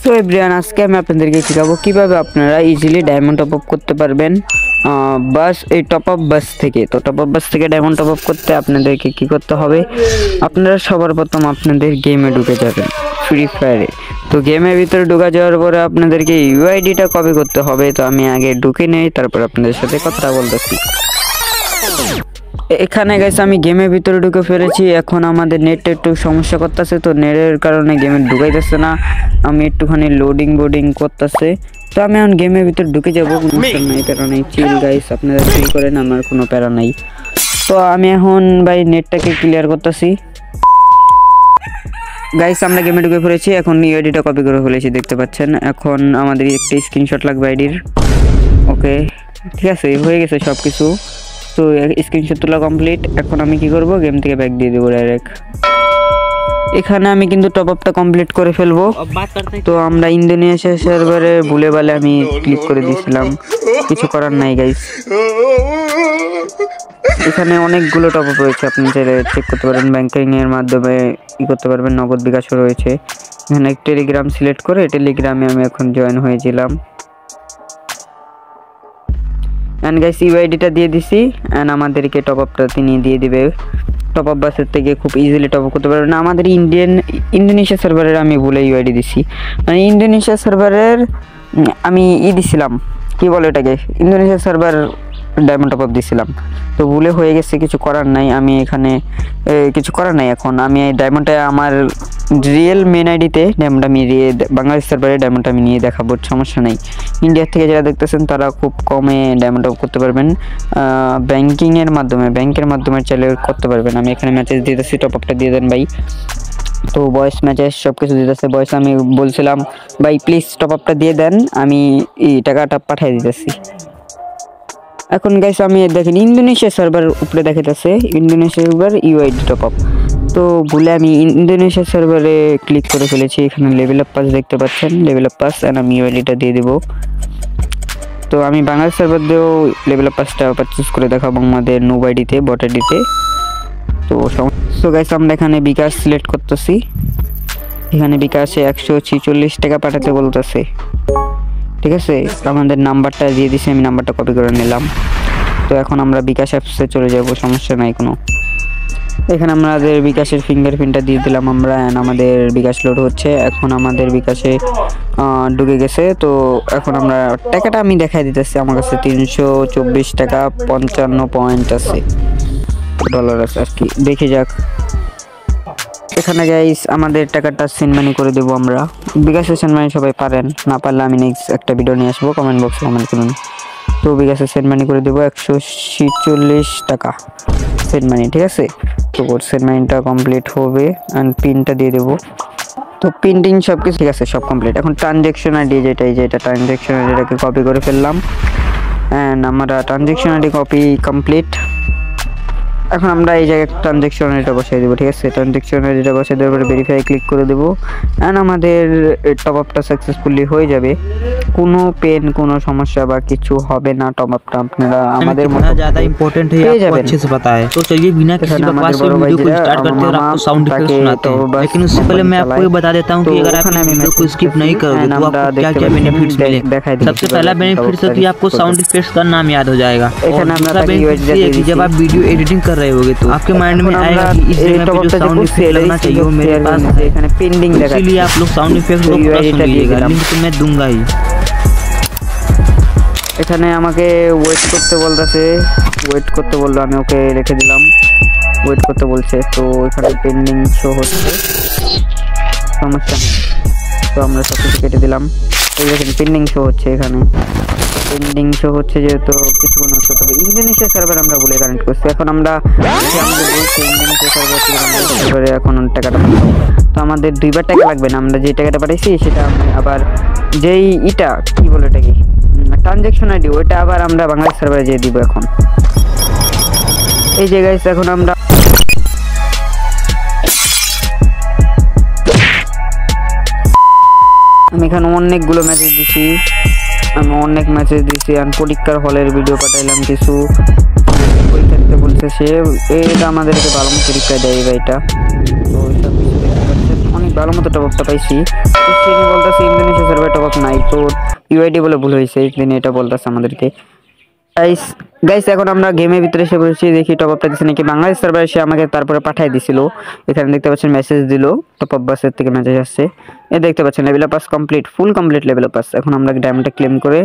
So everyone, আজকে আমি আপনাদেরকে শেখাবো কিভাবে আপনারা ইজিলি ডায়মন্ড টপ আপ করতে পারবেন বাস এই টপ আপ বাস থেকে। তো টপ আপ বাস থেকে ডায়মন্ড টপ আপ করতে আপনাদেরকে কি করতে হবে, আপনারা সবার প্রথম আপনাদের গেমে ঢুকে যাবেন ফ্রি ফায়ারে। তো গেমের ভিতরে ঢুকে যাওয়ার পরে আপনাদেরকে ইউআইডিটা কপি করতে হবে। তো আমি আগে ঢুকে নেই, তারপর আপনাদের সাথে কথা বলতেছি। এখানে গাইস আমি গেমের ভিতরে ঢুকে ফেলেছি। এখন আমাদের নেটে একটু সমস্যা করতেছে, তো নেটের কারণে গেমে ঢুকাইতেছে না। আমি একটুখানি লোডিং করতেছে। তো আমি এখন গেমের ভিতরে ঢুকে যাবো, কোনো সমস্যা নাই, কারণ এই চিল গাইস আপনারা চিল করেন, আমার কোনো প্যারা নাই। তো আমি এখন ভাই নেটটাকে ক্লিয়ার করতেছি। গাইস আমরা গেমে ঢুকে ফেলেছি, এখন ইউআইডিটা কপি করে ফেলেছি দেখতে পাচ্ছেন। এখন আমাদের একটা স্ক্রিনশট লাগবে আইডির। ওকে ঠিক আছে, হয়ে গেছে সব কিছু। তো স্ক্রিনশট তোলা কমপ্লিট। এখন আমি কি করব, গেম থেকে ব্যাক দিয়ে দেবো ডাইরেক্ট। এখানে আমি কিন্তু টপ আপটা কমপ্লিট করে ফেলবো। তো আমরা ইন্দোনেশিয়া সার্ভারে ভুলে বালে আমি ক্লিক করে দিয়েছিলাম, কিছু করার নাই গাইস। এখানে অনেকগুলো টপ আপ রয়েছে, আপনি চাইলে চেক করতে পারেন। ব্যাংকিং এর মাধ্যমে ই করতে পারবেন, নগদ বিকাশও রয়েছে। এখানে টেলিগ্রাম সিলেক্ট করে টেলিগ্রামে আমি এখন জয়েন হয়েছিলাম। এন্ড গাইস ইউআইডিটা দিয়ে দিছি, এন্ড আমাদেরকে টপ আপটা তিনি দিয়ে দিবে। টপ আপ বাসের থেকে খুব ইজিলি টপ আপ করতে পারবেন না। আমাদের ইন্দোনেশিয়া সার্ভারের আমি ভুলে ইউআইডি দিছি, মানে ইন্দোনেশিয়া সার্ভারের আমি দিছিলাম, কি বলে এটাকে, Indonesia server diamond top up দিছিলাম। তো ভুলে হয়ে গেছে, কিছু করার নাই। আমি এখানে কিছু করার নাই। এখন আমি এই ডায়মন্ডটা আমার রিয়েল মেন আইডিতে ডায়মন্ড আমি বাংলাদেশ সার্ভারে ডায়মন্ড আমি নিয়ে দেখাবো, সমস্যা নাই। ইন্ডিয়ার থেকে যারা দেখতেছেন তারা খুব কমে ডায়মন্ড টপ করতে পারবেন, ব্যাংকের মাধ্যমে চাইলে করতে পারবেন। আমি এখানে মেসেজ দিতেছি, টপ আপটা দিয়ে দেন ভাই। তো ভয়েস মেসেজ সব কিছু দিতেছে। ভয়েস আমি বলছিলাম ভাই প্লিজ টপ আপটা দিয়ে দেন, আমি এই টাকাটা পাঠিয়ে দিতেছি। এখন গাইস আমি দেখেন ইন্দোনেশিয়া সার্ভার উপরে দেখাইতেছে, Indonesia server UID top up. তো ভুলে আমি ইন্দোনেশিয়া সার্ভারে ক্লিক করে ফেলেছি। এখানে লেভেল আপ পাস দেখতে পাচ্ছেন, লেভেল আপ পাস, এন্ড আমি ইউআইডিটা দিয়ে দেবো। তো আমি বাংলাদেশ সার্ভার দিয়েও লেভেল আপ পাসটা পারচেস করে দেখাবো আমাদের নোব আইডিতে, বট আইডিতে। তো গাইস আমরা এখানে বিকাশ সিলেক্ট করতেছি। এখানে বিকাশে 146 টাকা পাঠাতে বলতেছে, ঠিক আছে। আমাদের নাম্বারটা দিয়ে দিছি, আমি নাম্বারটা কপি করে নিলাম। তো এখন আমরা বিকাশ অ্যাপসে চলে যাব, সমস্যা নাই কোনো। এখানে আমাদের বিকাশের ফিঙ্গারপ্রিন্টটা দিয়ে দিলাম আমরা, এন্ড আমাদের বিকাশ লোড হচ্ছে। এখন আমাদের বিকাশে ঢুকে গেছে। তো এখন আমরা টাকাটা আমি দেখাই দিতেছি, আমার কাছে 324 টাকা 55 পয়েন্ট আছে, ডলার আছে আর কি, দেখে যাক। এখানে গাইস আমাদের টাকাটা সেন্ড মানি করে দেবো আমরা। বিকাশে সেন্ড মানি সবাই পারেন, না পারলে আমি নেক্সট একটা ভিডিও নিয়ে আসবো, কমেন্ট বক্সে কমেন্ট করুন। তো বিকাশে সেন্ড মানি করে দেবো 146 টাকা সেন্ড মানি, ঠিক আছে। তো সেন্ড মানিটা কমপ্লিট হবে, অ্যান্ড পিনটা দিয়ে দেবো। তো প্রিন্টিং সব কিছু ঠিক আছে, সব কমপ্লিট। এখন ট্রানজ্যাকশন আইডি যেটা ট্রানজ্যাকশন আইডিটাকে কপি করে ফেললাম, অ্যান্ড আমরা ট্রানজ্যাকশন আইডি কপি কমপ্লিট। এখন আমরা এই জায়গায় ট্রানজ্যাকশন আইডিটা বসাই দেবো, ঠিক আছে। ট্রানজ্যাকশন আইডিটা বসাই দেওয়ার পরে ভেরিফাই ক্লিক করে দেবো, এন্ড আমাদের টপ আপটা সাকসেসফুলি হয়ে যাবে। কোনো কোনো সমস্যা বা কিছু হবে না। टॉप अप আপনারা আমাদের মতো ज्यादा इंपॉर्टेंट है, आपको अच्छे से पता है। तो चलिए बिना किसी बकवास के वीडियो को स्टार्ट करते हैं और आपको साउंड इफेक्ट सुनाते हैं। लेकिन उससे पहले मैं आपको ये बता देता हूं कि अगर आप वीडियो को स्किप नहीं करोगे तो आपको क्या-क्या बेनिफिट्स मिलेंगे। सबसे पहला बेनिफिट है कि आपको साउंड इफेक्ट्स का नाम याद हो जाएगा। और दूसरा बेनिफिट ये है कि जब आप वीडियो एडिटिंग कर रहे होगे तो आपके माइंड में आएगा कि इस जगह पे जो साउंड इफेक्ट लगना चाहिए वो मेरे पास है, এখানে পেন্ডিং দেখাচ্ছে। इसलिए आप लोग साउंड इफेक्ट को पूरा सुन लीजिएगा, लिंक तो मैं दूंगा ही। এখানে আমাকে ওয়েট করতে বললো, আমি ওকে রেখে দিলাম, ওয়েট করতে বলছে। তো এখানে পেন্ডিং শো হচ্ছে, সমস্যা নেই। তো আমরা সব কিছু কেটে দিলাম। এই দেখেন পেন্ডিং শো হচ্ছে, এখানে পেন্ডিং শো হচ্ছে, যেহেতু কিছুক্ষণ হচ্ছে। তবে ইন্দোনেশিয়া সার্ভার আমরা বলে কানেক্ট করছি। এখন আমরা আমাদের বলছি ইন্দোনেশিয়া সার্ভারে এখন টাকাটা পাঠাবো। তো আমাদের 2বার টাকা লাগবে না, আমরা যে টাকাটা পাঠাইছি সেটা আমি আবার যেই কি বলে এটাকে ট্রানজ্যাকশন আইডি, ওইটা আবার আমরা বাংলাদেশ সার্ভারে দিয়ে দিব। এখন এই যে গাইস এখন আমরা আমি এখানে অনেকগুলো মেসেজ দিছি, আর পরীক্ষার হলের ভিডিও পাঠাইলাম কিছু। পরীক্ষা দিতে বলছে সে, এটা আমাদেরকে ভালো মতো পরীক্ষা দেয় ভাই। এটা তো সব কিছু দেখতে পাচ্ছেন, অনেক ভালো মতো টপ আপটা পাইছি। সে বলতেছে ইন্দোনেশিয়া সার্ভারে টপ আপ নাই, তো ইউআইডি বলে ভুল হয়েছে, তিনি এটা বলতেছে আমাদেরকে। গাইস গাইস এখন আমরা গেমের ভিতরে এসে বলছি, দেখি টপ আপটা দিচ্ছে নাকি। বাংলাদেশ সার্ভারে সে আমাকে তারপরে পাঠিয়ে দিছিল, এখানে দেখতে পাচ্ছেন মেসেজ দিল, টপ আপ বাসের থেকে মেসেজ আসছে। এ দেখতে পাচ্ছেন level pass complete, full complete level pass. এখন আমরা ডায়মন্ডটা ক্লেম করে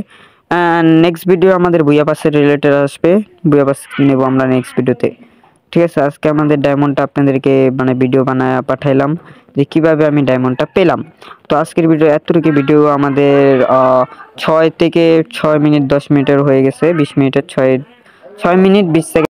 নেক্সট ভিডিও আমাদের বুয়া পাসের রিলেটেড আসবে, বুয়া পাস নেব আমরা নেক্সট ভিডিওতে। ঠিক আছে, আজকে আমাদের ডায়মন্ডটা আপনাদেরকে মানে ভিডিও বানায় পাঠাইলাম যে কীভাবে আমি ডায়মন্ডটা পেলাম। তো আজকের ভিডিও এতটুকু, ভিডিও আমাদের 6 থেকে 6 মিনিট 10 মিনিটের হয়ে গেছে, 20 মিনিটের 6 মিনিট 20 সেকেন্ড।